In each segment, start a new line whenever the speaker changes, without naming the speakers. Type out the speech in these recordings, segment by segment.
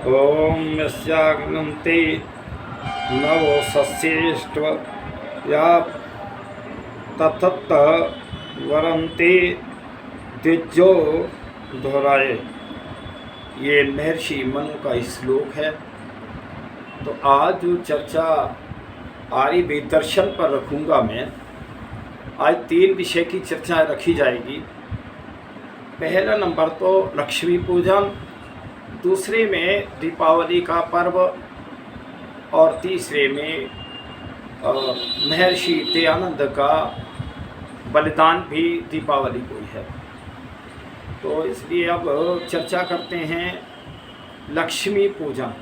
ओम यस्याग्नन्ते नवो सस्येष्ट या तत्त वरंते द्विजो दोहराए। ये महर्षि मनु का श्लोक है। तो आज जो चर्चा आर्य दर्शन पर रखूँगा मैं। आज 3 विषय की चर्चा रखी जाएगी। पहला नंबर तो लक्ष्मी पूजन, दूसरे में दीपावली का पर्व और तीसरे में महर्षि दयानंद का बलिदान भी दीपावली को ही है। तो इसलिए अब चर्चा करते हैं लक्ष्मी पूजन।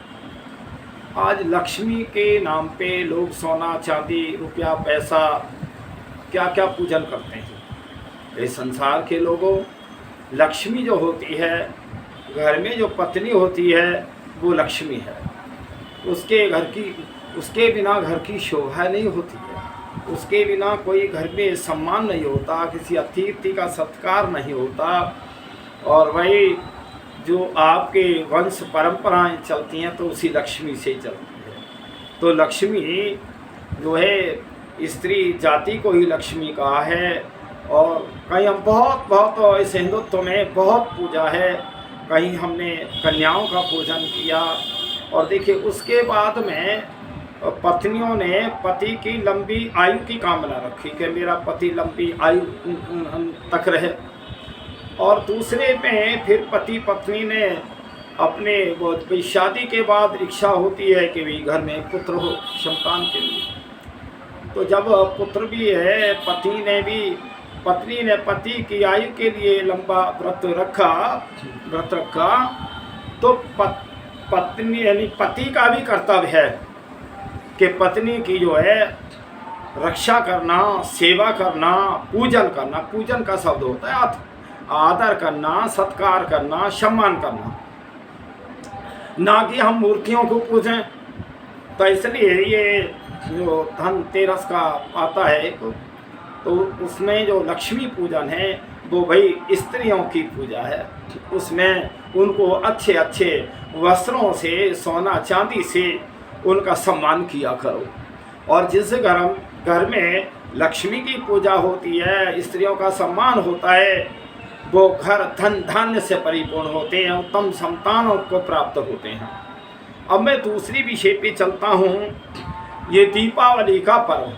आज लक्ष्मी के नाम पे लोग सोना चांदी रुपया पैसा क्या क्या पूजन करते हैं। इस संसार के लोगों, लक्ष्मी जो होती है, घर में जो पत्नी होती है वो लक्ष्मी है। उसके बिना घर की शोभा नहीं होती है। उसके बिना कोई घर में सम्मान नहीं होता, किसी अतिथि का सत्कार नहीं होता। और वही जो आपके वंश परंपराएं चलती हैं तो उसी लक्ष्मी से ही चलती है। तो लक्ष्मी जो है स्त्री जाति को ही लक्ष्मी कहा है। और कहीं हम बहुत इस हिंदुत्व में बहुत पूजा है। कहीं हमने कन्याओं का पूजन किया। और देखिए उसके बाद में पत्नियों ने पति की लंबी आयु की कामना रखी कि मेरा पति लंबी आयु तक रहे। और दूसरे में फिर पति पत्नी ने अपने वो शादी के बाद इच्छा होती है कि भी घर में पुत्र हो संतान के लिए। तो जब पुत्र भी है, पत्नी ने पति की आयु के लिए लंबा व्रत रखा तो पत्नी यानी पति का भी कर्तव्य है कि पत्नी की जो है रक्षा करना, सेवा करना, पूजन करना। पूजन का शब्द होता है आदर करना, सत्कार करना, सम्मान करना, ना कि हम मूर्तियों को पूजें। तो इसलिए ये जो धनतेरस का आता है तो उसमें जो लक्ष्मी पूजन है वो भाई स्त्रियों की पूजा है। उसमें उनको अच्छे अच्छे वस्त्रों से, सोना चांदी से उनका सम्मान किया करो। और जिस घर में लक्ष्मी की पूजा होती है, स्त्रियों का सम्मान होता है, वो घर धन धान्य से परिपूर्ण होते हैं, उत्तम संतानों को प्राप्त होते हैं। अब मैं दूसरी विषय पे चलता हूँ। ये दीपावली का पर्व।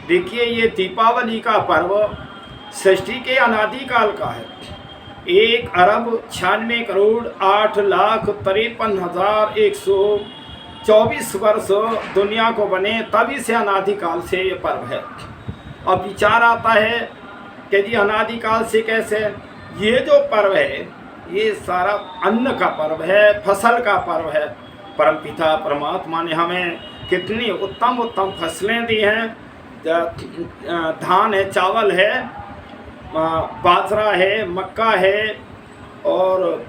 देखिए ये दीपावली का पर्व सृष्टि के अनादिकाल का है। 1,96,8,53,124 वर्ष दुनिया को बने तभी से अनादिकाल से ये पर्व है। अब विचार आता है कि जी अनादिकाल से कैसे। ये जो पर्व है ये सारा अन्न का पर्व है, फसल का पर्व है। परमपिता परमात्मा ने हमें कितनी उत्तम उत्तम फसलें दी हैं। धान है, चावल है, बाजरा है, मक्का है और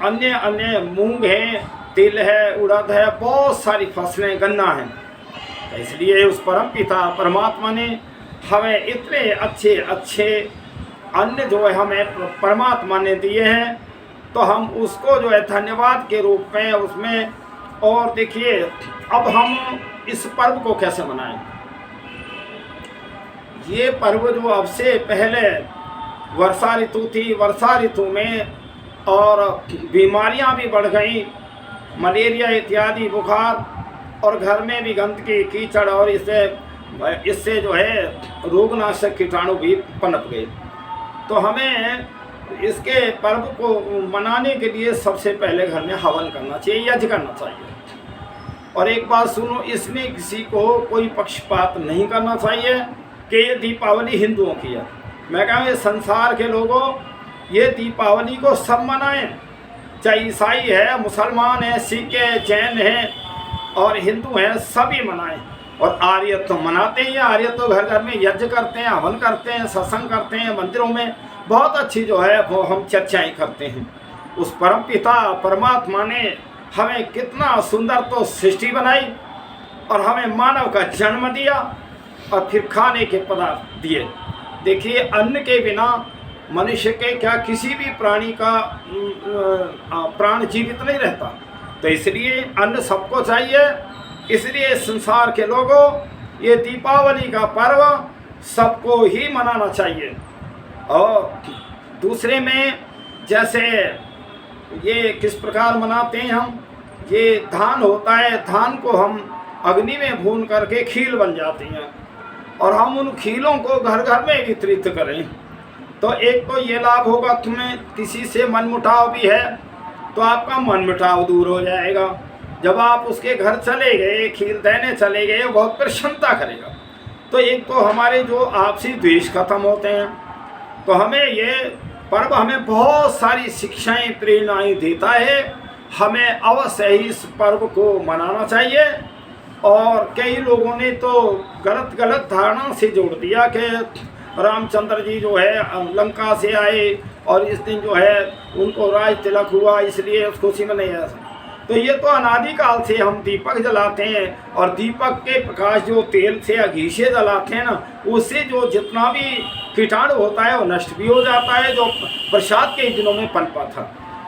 अन्य मूंग है, तिल है, उड़द है, बहुत सारी फसलें, गन्ना है। तो इसलिए उस परमपिता परमात्मा ने हमें इतने अच्छे अच्छे अन्न जो है हमें परमात्मा ने दिए हैं। तो हम उसको जो है धन्यवाद के रूप में उसमें। और देखिए अब हम इस पर्व को कैसे मनाएं। ये पर्व जो अब से पहले वर्षा ऋतु थी, वर्षा ऋतु में और बीमारियां भी बढ़ गई, मलेरिया इत्यादि बुखार, और घर में भी गंदगी कीचड़, और इससे जो है रोगनाशक कीटाणु भी पनप गए। तो हमें इसके पर्व को मनाने के लिए सबसे पहले घर में हवन करना चाहिए, यज्ञ करना चाहिए। और एक बात सुनो, इसमें किसी को कोई पक्षपात नहीं करना चाहिए कि ये दीपावली हिंदुओं की है। मैं कहूँ ये संसार के लोगों, ये दीपावली को सब मनाएं, चाहे ईसाई है, मुसलमान है, सिख है, जैन है और हिंदू हैं, सभी मनाएं। और आर्य तो मनाते ही हैं। आर्य तो घर घर में यज्ञ करते हैं, हवन करते हैं, सत्संग करते हैं, मंदिरों में बहुत अच्छी जो है वो हम चर्चाएँ करते हैं। उस परमपिता परमात्मा ने हमें कितना सुंदर तो सृष्टि बनाई और हमें मानव का जन्म दिया और फिर खाने के पदार्थ दिए। देखिए अन्न के बिना मनुष्य के क्या किसी भी प्राणी का प्राण जीवित नहीं रहता। तो इसलिए अन्न सबको चाहिए। इसलिए संसार के लोगों ये दीपावली का पर्व सबको ही मनाना चाहिए। और दूसरे में जैसे ये किस प्रकार मनाते हैं हम, ये धान होता है, धान को हम अग्नि में भून करके खील बन जाती हैं और हम उन खीलों को घर घर में वितरित करें तो एक तो ये लाभ होगा, तुम्हें किसी से मनमुटाव भी है तो आपका मनमुटाव दूर हो जाएगा। जब आप उसके घर चले गए, खीर देने चले गए, बहुत प्रसन्नता करेगा। तो एक तो हमारे जो आपसी द्वेष खत्म होते हैं। तो हमें ये पर्व हमें बहुत सारी शिक्षाएं, प्रेरणाएं देता है। हमें अवश्य ही इस पर्व को मनाना चाहिए। और कई लोगों ने तो गलत धारणा से जोड़ दिया कि रामचंद्र जी जो है लंका से आए और इस दिन जो है उनको राज तिलक हुआ, इसलिए उस खुशी में नहीं आया। तो ये तो अनादिकाल से हम दीपक जलाते हैं और दीपक के प्रकाश जो तेल से या घी से जलाते हैं ना, उससे जो जितना भी कीटाणु होता है वो नष्ट भी हो जाता है, जो प्रसाद के दिनों में पनपा था।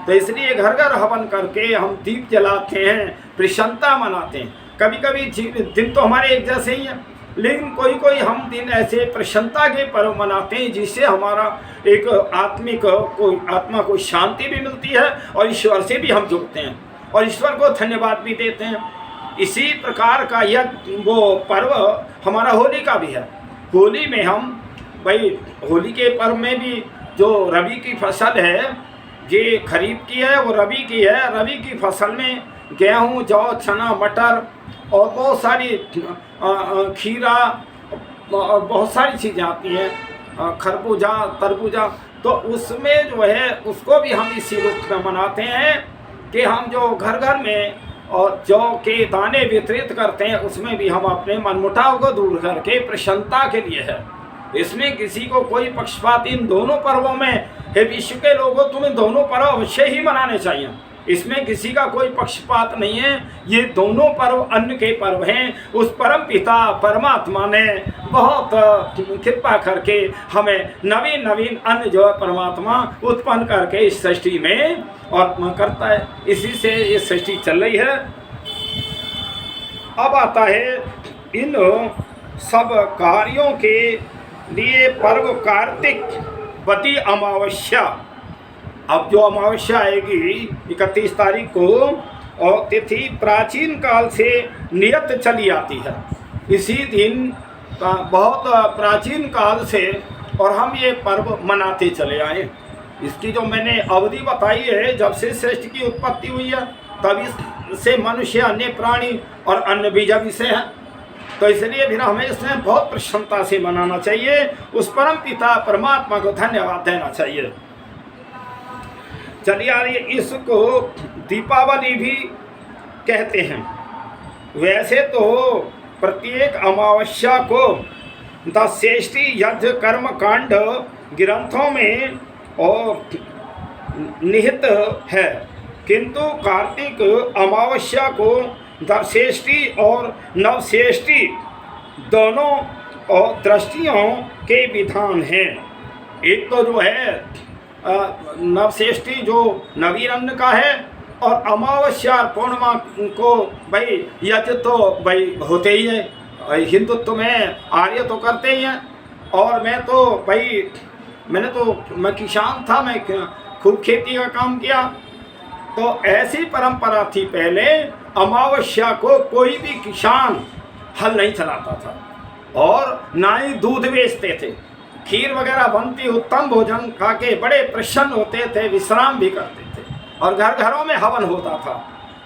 तो इसलिए घर घर हवन करके हम दीप जलाते हैं, प्रसन्नता मनाते हैं। कभी कभी दिन तो हमारे एक जैसे ही हैं, लेकिन कोई कोई हम दिन ऐसे प्रसन्नता के पर्व मनाते हैं जिससे हमारा एक आत्मा को शांति भी मिलती है और ईश्वर से भी हम जुड़ते हैं और ईश्वर को धन्यवाद भी देते हैं। इसी प्रकार का यह वो पर्व हमारा होली का भी है। होली में हम भाई होली के पर्व में भी जो रबी की फसल है, ये खरीफ की है, वो रबी की है। रबी की फसल में गेहूँ, जौ, चना, मटर और बहुत सारी खीरा और बहुत सारी चीज़ें आती हैं, खरबूजा, तरबूजा। तो उसमें जो है उसको भी हम इसी रूप में मनाते हैं कि हम जो घर घर में और जौ के दाने वितरित करते हैं उसमें भी हम अपने मनमुटाव को दूर करके प्रसन्नता के लिए है। इसमें किसी को कोई पक्षपात इन दोनों पर्वों में, हे विश्व के लोगों, तुम्हें दोनों पर्व अवश्य ही मनाने चाहिए। इसमें किसी का कोई पक्षपात नहीं है। ये दोनों पर्व अन्न के पर्व हैं। उस परम पिता परमात्मा ने बहुत कृपा करके हमें नवीन नवीन अन्न जो है परमात्मा उत्पन्न करके इस सृष्टि में और करता है। इसी से ये सृष्टि चल रही है। अब आता है इन सब कार्यों के लिए पर्व कार्तिक वती अमावस्या। अब जो अमावस्या आएगी 31 तारीख को, और तिथि प्राचीन काल से नियत चली आती है। इसी दिन बहुत प्राचीन काल से और हम ये पर्व मनाते चले आए। इसकी जो मैंने अवधि बताई है, जब से सृष्टि की उत्पत्ति हुई है तभी से मनुष्य, अन्य प्राणी और अन्य भी जब से हैं। तो इसलिए फिर हमें इसमें बहुत प्रसन्नता से मनाना चाहिए। उस परम पिता परमात्मा को धन्यवाद देना चाहिए। चलिए यार, इसको दीपावली भी कहते हैं। वैसे तो प्रत्येक अमावस्या को दशेष्टि यज्ञ कर्म कांड ग्रंथों में और निहित है, किंतु कार्तिक अमावस्या को दशेष्टि और नवशेष्टि दोनों और दृष्टियों के विधान हैं। एक तो जो है नवशेष्टि जो नवीन अन्न का है, और अमावस्या पूर्णिमा को भाई यज्ञ तो भाई होते ही है। हिंदुत्व में आर्य तो करते ही हैं। और मैं किसान था, मैं खूब खेती का काम किया। तो ऐसी परंपरा थी पहले, अमावस्या को कोई भी किसान हल नहीं चलाता था और ना ही दूध बेचते थे। खीर वगैरह बनती, उत्तम भोजन खा के बड़े प्रसन्न होते थे, विश्राम भी करते थे और घर घरों में हवन होता था।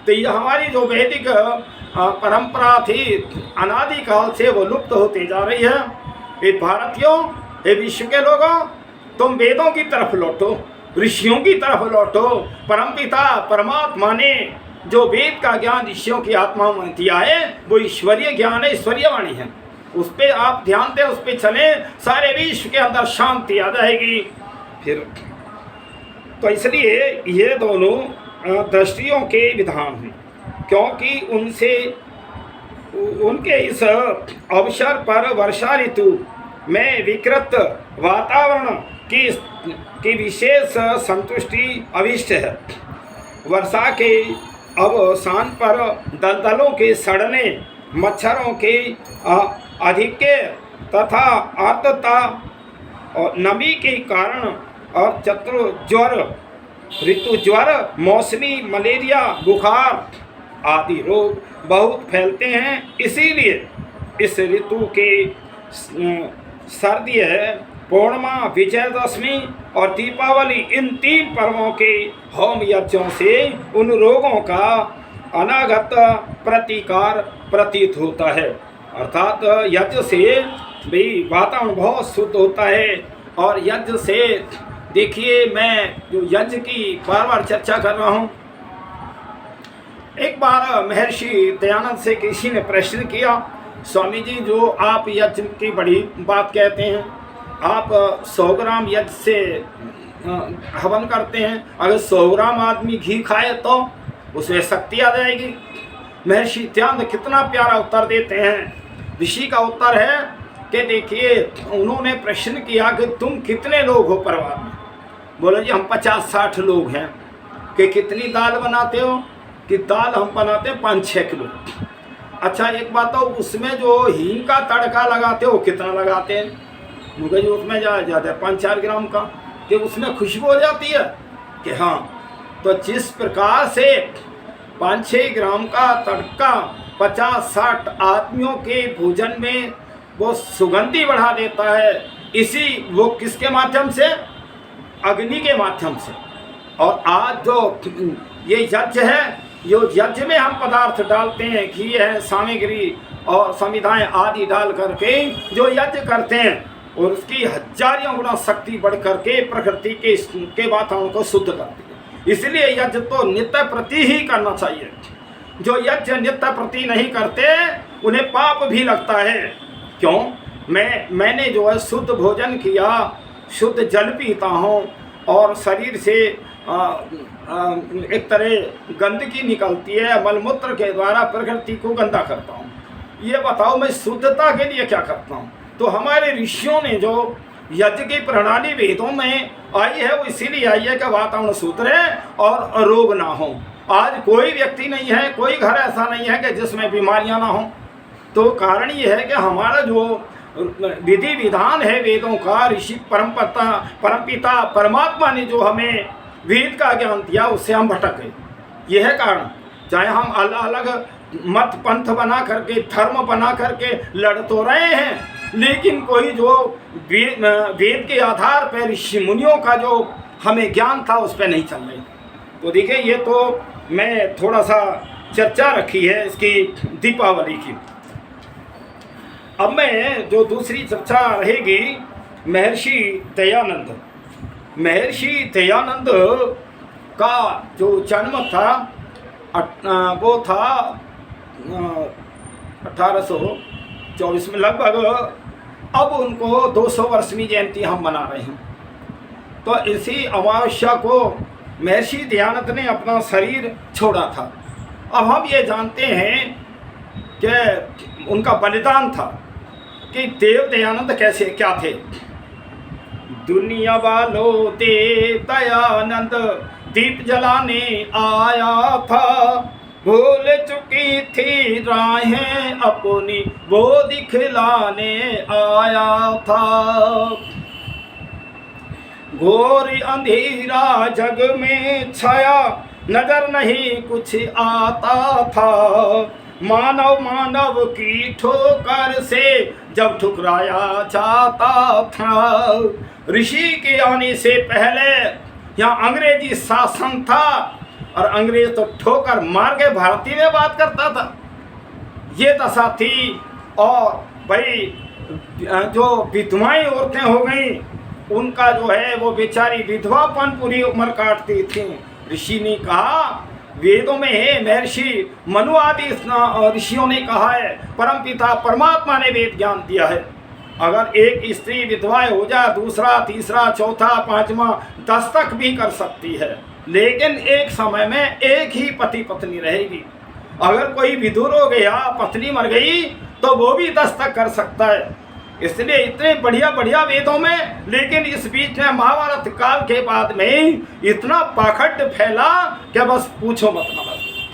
तो ये हमारी जो वैदिक परंपरा थी अनादिकाल से, वो लुप्त होती जा रही है। ये भारतीयों, ये विश्व के लोगों, तुम वेदों की तरफ लौटो, ऋषियों की तरफ लौटो। परमपिता परमात्मा ने जो वेद का ज्ञान ऋषियों की आत्मा में दिया है, वो ईश्वरीय ज्ञान है, ईश्वरीय वाणी है। उस पर आप ध्यान दें, उस पर चलें, सारे विश्व के अंदर शांति आ जाएगी। फिर तो इसलिए ये दोनों दृष्टियों के विधान हैं, क्योंकि उनके इस अवसर पर वर्षा ऋतु में विकृत वातावरण की विशेष संतुष्टि अभिष्ट है। वर्षा के अवसान पर दलदलों के सड़ने, मच्छरों के अधिक्य तथा आर्द्रता और नमी के कारण और ज्वर, ऋतु ज्वर, मौसमी मलेरिया, बुखार आदि रोग बहुत फैलते हैं। इसीलिए इस ऋतु के सर्दी है, पूर्णिमा, विजयदशमी और दीपावली, इन 3 पर्वों के होम यज्ञों से उन रोगों का अनागत प्रतिकार प्रतीत होता है। अर्थात यज्ञ से भी वातावरण बहुत शुद्ध होता है। और यज्ञ से देखिए, मैं जो यज्ञ की बार बार चर्चा कर रहा हूँ, एक बार महर्षि दयानंद से किसी ने प्रश्न किया, स्वामी जी जो आप यज्ञ की बड़ी बात कहते हैं, आप 100 ग्राम यज्ञ से हवन करते हैं, अगर 100 ग्राम आदमी घी खाए तो उसमें शक्ति आ जाएगी। महर्षि दयानंद कितना प्यारा उत्तर देते हैं। ऋषि का उत्तर है कि देखिए, उन्होंने प्रश्न किया कि तुम कितने लोग हो परिवार में? बोले जी हम 50-60 लोग हैं। कि कितनी दाल बनाते हो? कि दाल हम बनाते हैं 5-6 किलो। अच्छा एक बात हो, उसमें जो हींग का तड़का लगाते हो कितना लगाते हैं? मुझे जो उसमें जाता है 5-4 ग्राम का, कि उसमें खुशबू हो जाती है कि हाँ। तो जिस प्रकार से 5-6 ग्राम का तड़का 50-60 आदमियों के भोजन में वो सुगंधी बढ़ा देता है, इसी वो किसके माध्यम से? अग्नि के माध्यम से। और आज जो ये यज्ञ है, यो यज्ञ में हम पदार्थ डालते हैं, घी है, सामग्री और समिधाएं आदि डाल करके जो यज्ञ करते हैं, और उसकी हजारों गुना शक्ति बढ़ करके प्रकृति के वातावरण को शुद्ध करती है। इसलिए यज्ञ तो नित्य प्रति ही करना चाहिए। जो यज्ञ नित्य प्रति नहीं करते उन्हें पाप भी लगता है। क्यों? मैंने जो है शुद्ध भोजन किया, शुद्ध जल पीता हूँ, और शरीर से एक तरह गंदगी निकलती है, मलमूत्र के द्वारा प्रकृति को गंदा करता हूँ। ये बताओ मैं शुद्धता के लिए क्या करता हूँ? तो हमारे ऋषियों ने जो यज्ञ की प्रणाली वेदों में आई है, वो इसीलिए आई है कि वातावरण शुद्ध रहे और रोग ना हो। आज कोई व्यक्ति नहीं है, कोई घर ऐसा नहीं है कि जिसमें बीमारियां ना हो। तो कारण ये है कि हमारा जो विधि विधान है वेदों का, ऋषि परमपिता परमात्मा ने जो हमें वेद का ज्ञान दिया, उससे हम भटक गए। यह है कारण। चाहे हम अलग अलग मत पंथ बना करके, धर्म बना करके लड़ तो रहे हैं, लेकिन कोई जो वेद के आधार पर ऋषि मुनियों का जो हमें ज्ञान था उस पर नहीं चल रहे। तो देखिए, ये तो मैं थोड़ा सा चर्चा रखी है इसकी दीपावली की। अब मैं जो दूसरी चर्चा रहेगी, महर्षि दयानंद। महर्षि दयानंद का जो जन्म था वो था 1824 में लगभग। अब उनको 200 वर्षवीं जयंती हम मना रहे हैं। तो इसी अमावस्या को महर्षि दयानंद ने अपना शरीर छोड़ा था। अब हम ये जानते हैं कि उनका बलिदान था कि देव दयानंद कैसे क्या थे। दुनिया वालों देव दयानंद दीप जलाने आया था, भूल चुकी थी राहें अपनी वो दिखलाने आया था। घोर अंधेरा जग में छाया, नजर नहीं कुछ आता था। मानव की ठोकर से जब ठुकराया जाता था। ऋषि के आने से पहले यहाँ अंग्रेजी शासन था, और अंग्रेज तो ठोकर मार के भारतीय में बात करता था। ये दशा थी। और भाई जो विधवाएं औरतें हो गई, उनका जो है वो बेचारी विधवापन पूरी उम्र काटती थी। ऋषि ने कहा, वेदों में है, महर्षि मनु आदि ऋषियों ने कहा है, परमपिता परमात्मा ने वेद ज्ञान दिया है। अगर एक स्त्री विधवा हो जाए, दूसरा, तीसरा, चौथा, पांचवा, 10 तक भी कर सकती है, लेकिन एक समय में एक ही पति पत्नी रहेगी। अगर कोई विधुर हो गया, पत्नी मर गई, तो वो भी 10 तक कर सकता है। इसलिए इतने बढ़िया बढ़िया वेदों में, लेकिन इस बीच में महाभारत काल के बाद में इतना पाखंड फैला कि बस पूछो मत।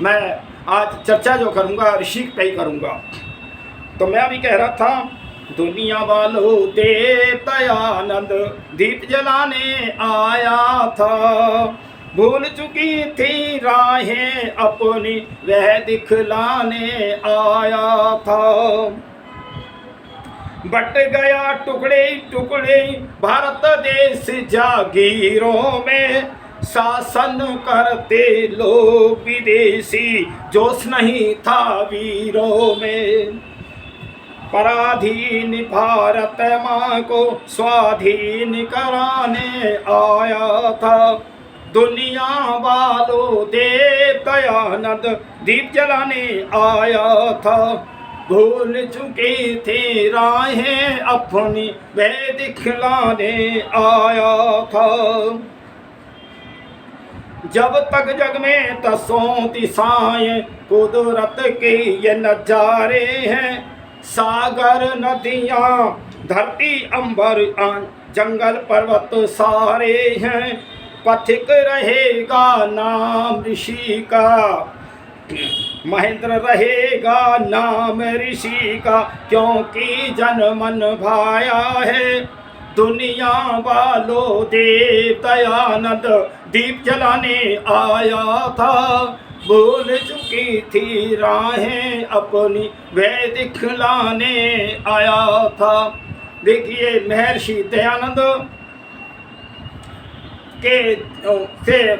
मैं आज चर्चा जो करूँगा ऋषि पे ही करूँगा। तो मैं अभी कह रहा था, दुनिया वालों देवदयानंद दीप जलाने आया था, भूल चुकी थी राहें अपनी वह दिखलाने आया था। बट गया टुकड़े टुकड़े भारत देश जागीरों में, शासन करते लोग विदेशी जोश नहीं था वीरों में। पराधीन भारत माँ को स्वाधीन कराने आया था, दुनिया वालों देवदयानंद दीप जलाने आया था, भूल चुके थे राहें अपनी वह दिखलाने आया था। जब तक जग में दसों दिशाएं कुदरत के ये नजारे हैं, सागर नदियाँ धरती अंबर जंगल पर्वत सारे हैं, पथिक रहेगा नाम ऋषि का, महेंद्र रहेगा नाम ऋषि का, क्योंकि जन मन भाया है, दुनिया वालों देवदयानंद दीप जलाने आया था, भूल चुकी थी राहें अपनी वह दिखलाने आया था। देखिए महर्षि दयानंद के से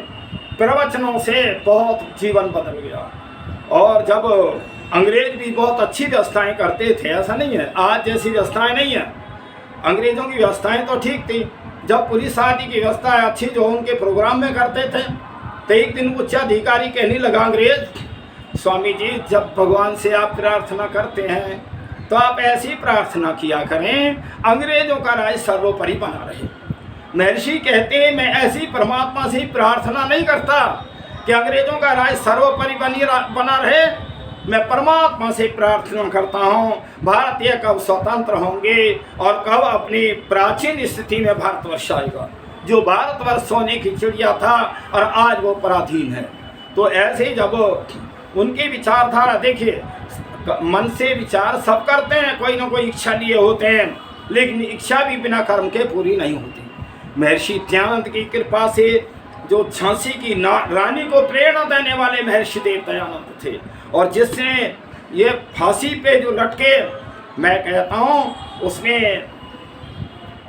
प्रवचनों से बहुत जीवन बदल गया। और जब अंग्रेज भी बहुत अच्छी व्यवस्थाएं करते थे, ऐसा नहीं है आज जैसी व्यवस्थाएं नहीं है, अंग्रेज़ों की व्यवस्थाएं तो ठीक थी। जब पुलिस आदि की व्यवस्था अच्छी जो उनके प्रोग्राम में करते थे, तो एक दिन उच्च अधिकारी कहने लगा अंग्रेज, स्वामी जी जब भगवान से आप प्रार्थना करते हैं तो आप ऐसी प्रार्थना किया करें अंग्रेजों का राज सर्वोपरि बना रहे। महर्षि कहते हैं मैं ऐसी परमात्मा से प्रार्थना नहीं करता कि अंग्रेजों का राज सर्वोपरि बना रहे, मैं परमात्मा से प्रार्थना करता हूँ भारतीय कब स्वतंत्र होंगे और कब अपनी प्राचीन स्थिति में भारतवर्ष आएगा। जो भारतवर्ष सोने की चिड़िया था और आज वो पराधीन है। तो ऐसे जब उनकी विचारधारा, देखिए मन से विचार सब करते हैं, कोई ना कोई इच्छा लिए होते हैं, लेकिन इच्छा भी बिना कर्म के पूरी नहीं होती। महर्षि दयानंद की कृपा से जो झांसी की रानी को प्रेरणा देने वाले महर्षि देव दयानंद थे, और जिसने ये फांसी पे जो लटके, मैं कहता हूँ उसने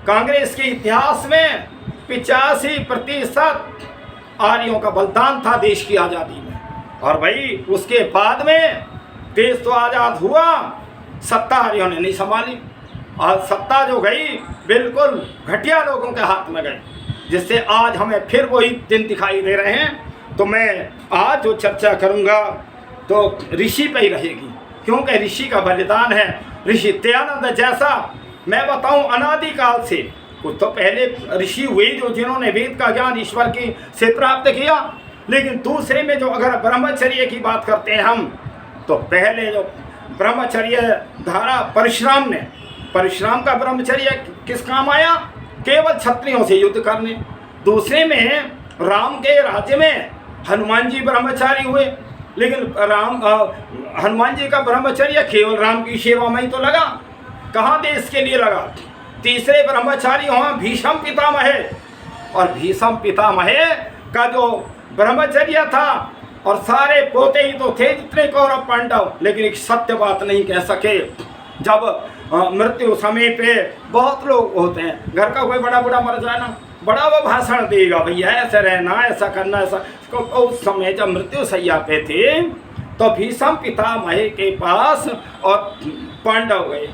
कांग्रेस के इतिहास में 85% आर्यों का बलिदान था देश की आज़ादी में। और भाई उसके बाद में देश तो आज़ाद हुआ, सत्ता आर्यों ने नहीं संभाली, और सत्ता जो गई बिल्कुल घटिया लोगों के हाथ में गई, जिससे आज हमें फिर वही दिन दिखाई दे रहे हैं। तो मैं आज जो चर्चा करूँगा तो ऋषि पे ही रहेगी, क्योंकि ऋषि का बलिदान है। ऋषि दयानंद जैसा मैं बताऊं अनादिकाल से, कुछ तो पहले ऋषि हुए जो जिन्होंने वेद का ज्ञान ईश्वर की से प्राप्त किया, लेकिन दूसरे में जो अगर ब्रह्मचर्य की बात करते हैं हम, तो पहले जो ब्रह्मचर्य धारा परशुराम का ब्रह्मचर्य किस काम आया? केवल क्षत्रियों से युद्ध करने। दूसरे में राम के राज्य में हनुमान जी ब्रह्मचारी हुए, लेकिन हनुमान जी का ब्रह्मचर्य केवल राम की सेवा में ही तो लगा, कहाँ देश के लिए लगा। तीसरे ब्रह्मचारी हुआ भीष्म पितामह, और भीष्म पितामह का जो ब्रह्मचर्य था, और सारे पोते ही तो थे जितने कौरव पांडव, लेकिन एक सत्य बात नहीं कह सके। जब मृत्यु समय पे बहुत लोग होते हैं, घर का कोई बड़ा बूढ़ा मर जाए ना, बड़ा वो भाषण देगा भैया ऐसे रहना, ऐसा करना, ऐसा। उस समय जब मृत्यु सैया पे थे तो भीष्म पितामह के पास और पांडव गए,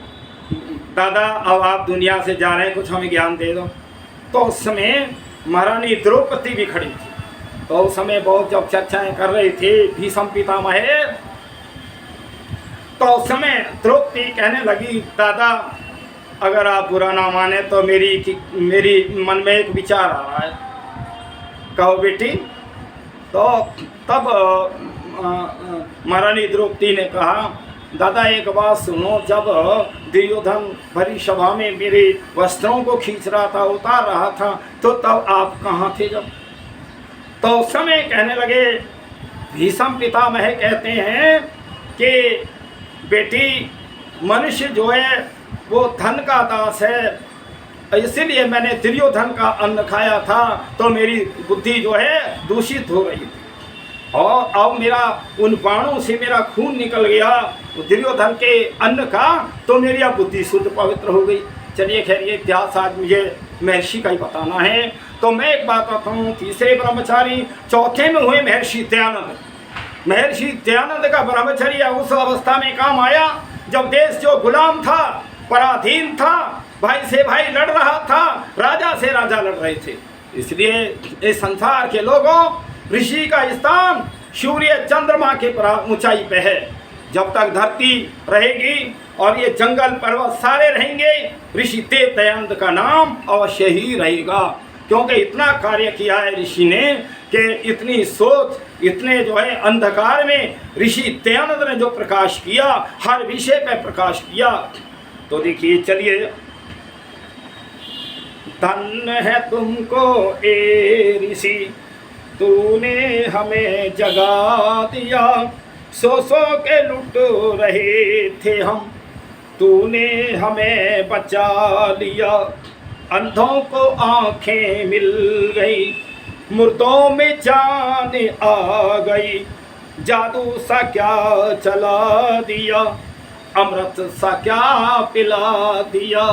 दादा अब आप दुनिया से जा रहे हैं, कुछ हमें ज्ञान दे दो। तो उस समय महारानी द्रौपदी भी खड़ी थी। तो उस समय बहुत जब चर्चाएं कर रहे थे भीष्म पितामह, तो उस समय द्रौपदी कहने लगी, दादा अगर आप बुरा ना माने तो मेरी मन में एक विचार आ रहा है, कहो बेटी। तो तब महारानी द्रौपदी ने कहा, दादा एक बात सुनो, जब दुर्योधन भरी सभा में मेरे वस्त्रों को खींच रहा था, उतार रहा था, तो तब आप कहाँ थे जब? तो उस समय कहने लगे भीष्म पितामह कहते हैं कि बेटी मनुष्य जो है वो धन का दास है, इसीलिए मैंने दुर्योधन का अन्न खाया था तो मेरी बुद्धि जो है दूषित हो रही थी, और अब मेरा उन बाणों से मेरा खून निकल गया दुर्योधन के अन्न का, तो मेरी अब बुद्धि शुद्ध पवित्र हो गई। चलिए खैर ये इतिहास आज मुझे महर्षि का ही बताना है। तो मैं एक बात बताता हूँ, तीसरे ब्रह्मचारी, चौथे में हुए महर्षि दयानंद। महर्षि दयानंद का ब्रह्मचर्य उस अवस्था में काम आया जब देश जो गुलाम था, पराधीन था, भाई से भाई लड़ रहा था, राजा से राजा लड़ रहे थे। इसलिए इस संसार के लोगों ऋषि का स्थान सूर्य चंद्रमा के ऊंचाई पे है। जब तक धरती रहेगी और ये जंगल पर्वत सारे रहेंगे, ऋषि देव दयानंद का नाम अवश्य ही रहेगा, क्योंकि इतना कार्य किया है ऋषि ने कि इतनी सोच, इतने जो है अंधकार में ऋषि दयानंद ने जो प्रकाश किया, हर विषय पे प्रकाश किया। तो देखिए चलिए, धन्य है तुमको ए ऋषि, तूने हमें जगा दिया, सो के लुट रहे थे हम, तूने हमें बचा लिया, अंधों को आंखें मिल गई, मुर्दों में जान आ गई, जादू सा क्या चला दिया, अमृत सा क्या पिला दिया।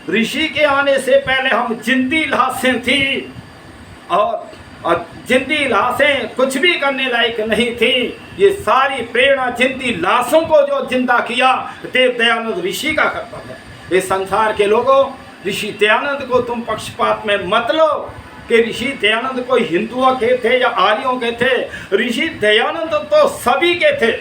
ऋषि के आने से पहले हम जिंदी लाशें थी, और जिंदी लाशें कुछ भी करने लायक नहीं थी। ये सारी प्रेरणा जिंदी लाशों को जो जिंदा किया देव दयानंद ऋषि का कर्तव्य है। इस संसार के लोगों, ऋषि दयानंद को तुम पक्षपात में मत लो कि ऋषि दयानंद कोई हिंदुओं के थे या आर्यों के थे। ऋषि दयानंद तो सभी के थे,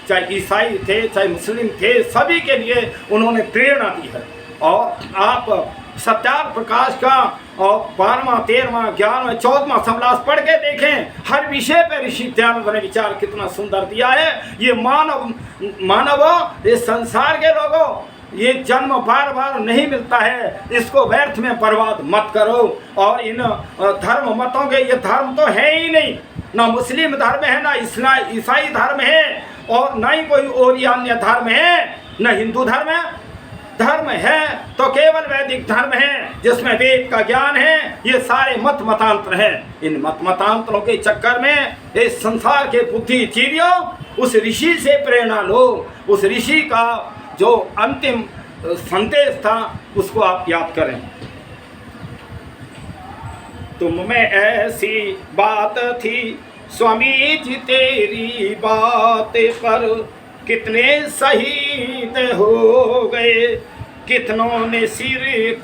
चाहे ईसाई थे चाहे मुस्लिम थे, सभी के लिए उन्होंने प्रेरणा दी है। और आप सत्यार्थ प्रकाश का और 12वां 13वां 11वां 14वां समलास पढ़ के देखें, हर विषय पर ऋषि दयानंद ने विचार कितना सुंदर दिया है। ये मानव इस संसार के लोगों, ये जन्म बार बार नहीं मिलता है, इसको व्यर्थ में बर्बाद मत करो। और इन धर्म मतों के, ये धर्म तो है ही नहीं, ना मुस्लिम धर्म है, ना ईसाई धर्म है, और ना ही कोई और अन्य धर्म है, न हिंदू धर्म है तो केवल वैदिक धर्म है जिसमें वेद का ज्ञान है। ये सारे मत मतांतर हैं। इन मत मतांतरों के चक्कर में इस संसार के बुद्धिजीवियों, उस ऋषि से प्रेरणा लो। उस ऋषि का जो अंतिम संदेश था उसको आप याद करें। तुम में ऐसी बात थी स्वामी जी, तेरी बात पर कितने शहीद हो गए, कितनों ने सिर